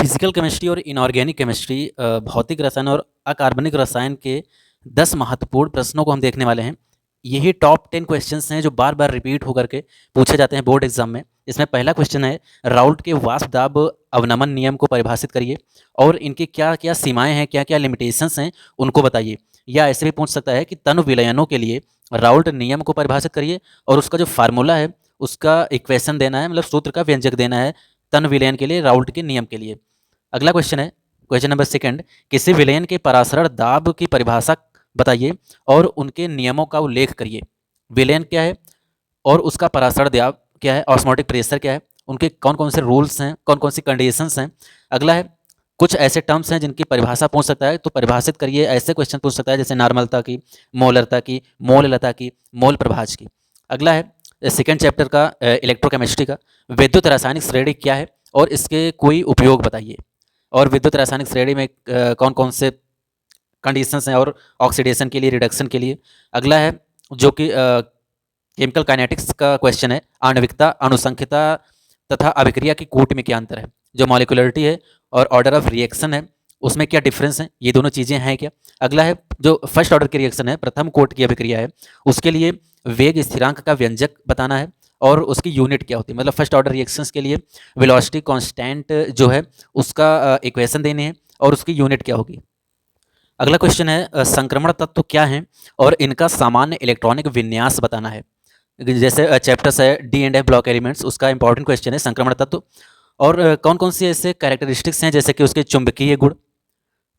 Physical chemistry और inorganic chemistry भौतिक रसायन और अकार्बनिक रसायन के 10 महत्वपूर्ण प्रश्नों को हम देखने वाले हैं। यही टॉप 10 क्वेश्चंस हैं जो बार बार रिपीट होकर के पूछे जाते हैं बोर्ड एग्जाम में। इसमें पहला क्वेश्चन है, राउल्ट के वाष्प दाब अवनमन नियम को परिभाषित करिए और इनकी क्या क्या सीमाएं हैं, क्या क्या लिमिटेशंस हैं, उनको बताइए। या ऐसे भी पूछ सकता है कि तनु विलयनों के लिए राउल्ट नियम को परिभाषित करिए और उसका जो फार्मूला है उसका इक्वेशन देना है, मतलब सूत्र का व्यंजक देना है तन विलयन के लिए, राउल्ट के नियम के लिए। अगला क्वेश्चन है, क्वेश्चन नंबर सेकंड, किसी विलयन के परासरण दाब की परिभाषा बताइए और उनके नियमों का उल्लेख करिए। विलयन क्या है और उसका परासरण दाब क्या है, ऑस्मोटिक प्रेशर क्या है, उनके कौन कौन से रूल्स हैं, कौन कौन सी कंडीशंस हैं। अगला है, कुछ ऐसे टर्म्स हैं जिनकी परिभाषा पूछ सकता है, तो परिभाषित करिए। ऐसे क्वेश्चन पूछ सकता है जैसे नॉर्मलता की, मोलरता की, मोललता की, मोल प्रभाज की। अगला है सेकेंड चैप्टर का इलेक्ट्रोकेमिस्ट्री का, विद्युत रासायनिक श्रेणी क्या है और इसके कोई उपयोग बताइए। और विद्युत रासायनिक श्रेणी में कौन कौन से कंडीशंस हैं और ऑक्सीडेशन के लिए, रिडक्शन के लिए। अगला है जो कि केमिकल काइनेटिक्स का क्वेश्चन है, आणविकता, अणुसंख्यता तथा अभिक्रिया की कूट में क्या अंतर है। जो मॉलिक्युलरिटी है और ऑर्डर ऑफ रिएक्शन है उसमें क्या डिफरेंस है, ये दोनों चीज़ें हैं क्या। अगला है जो फर्स्ट ऑर्डर की रिएक्शन है, प्रथम कोट की अभिक्रिया है, उसके लिए वेग स्थिरांक का व्यंजक बताना है और उसकी यूनिट क्या होती है। मतलब फर्स्ट ऑर्डर रिएक्शंस के लिए वेलोसिटी कांस्टेंट जो है उसका इक्वेशन देने हैं और उसकी यूनिट क्या होगी। अगला क्वेश्चन है, संक्रमण तत्व क्या हैं और इनका सामान्य इलेक्ट्रॉनिक विन्यास बताना है। जैसे चैप्टर्स है D and F block elements, उसका इंपॉर्टेंट क्वेश्चन है संक्रमण तत्व। और कौन कौन सी ऐसे कैरेक्टरिस्टिक्स हैं जैसे कि उसके चुंबकीय गुण,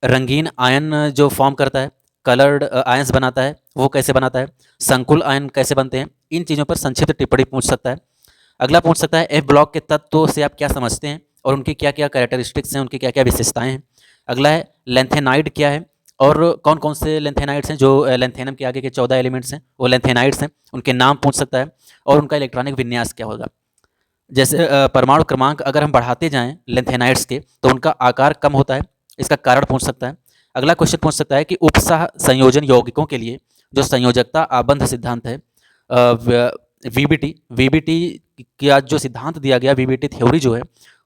रंगीन आयन जो फॉर्म करता है, कलर्ड आयंस बनाता है, वो कैसे बनाता है, संकुल आयन कैसे बनते हैं, इन चीज़ों पर संक्षिप्त टिप्पणी पूछ सकता है। अगला पूछ सकता है, एफ ब्लॉक के तत्व से आप क्या समझते हैं और उनकी क्या क्या कैरेक्टरिस्टिक्स हैं, उनकी क्या क्या विशेषताएं हैं। अगला है लेंथेनाइड क्या है और कौन कौन से लेंथेनाइड्स हैं, जो लेंथेनम के आगे के 14 एलिमेंट्स हैं वो लेंथेनाइड्स हैं, उनके नाम पूछ सकता है और उनका इलेक्ट्रॉनिक विन्यास क्या होगा। जैसे परमाणु क्रमांक अगर हम बढ़ाते जाएं लेंथेनाइड्स के तो उनका आकार कम होता है, इसका कारण पूछ सकता है। अगला क्वेश्चन पूछ सकता है कि उपसह संयोजन यौगिकों के लिए जो संयोजकता आबंध सिद्धांत है, वीबीटी, वीबीटी का जो सिद्धांत दिया गया, वीबीटी थ्योरी जो है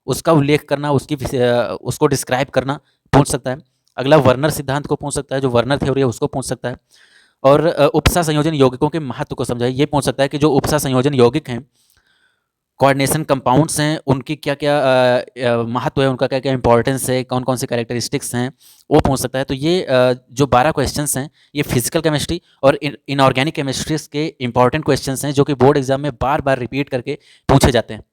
उसका उल्लेख करना, उसको डिस्क्राइब करना पूछ सकता है। अगला वर्नर सिद्धांत को पूछ सकता है, जो वर्नर थ्योरी है उसको पूछ सकता है। और उपसह संयोजन यौगिकों के महत्व को समझाइए, ये पूछ सकता है कि जो उपसह संयोजन यौगिक हैं, कोऑर्डिनेशन कंपाउंड्स हैं, उनकी क्या क्या महत्व है, उनका क्या क्या इंपॉर्टेंस है, कौन कौन से कैरेक्टरिस्टिक्स हैं, वो पूछ सकता है। तो ये जो 12 क्वेश्चंस हैं ये फिजिकल केमिस्ट्री और इनऑर्गेनिक केमिस्ट्रीज के इंपॉर्टेंट क्वेश्चंस हैं जो कि बोर्ड एग्जाम में बार बार रिपीट करके पूछे जाते हैं।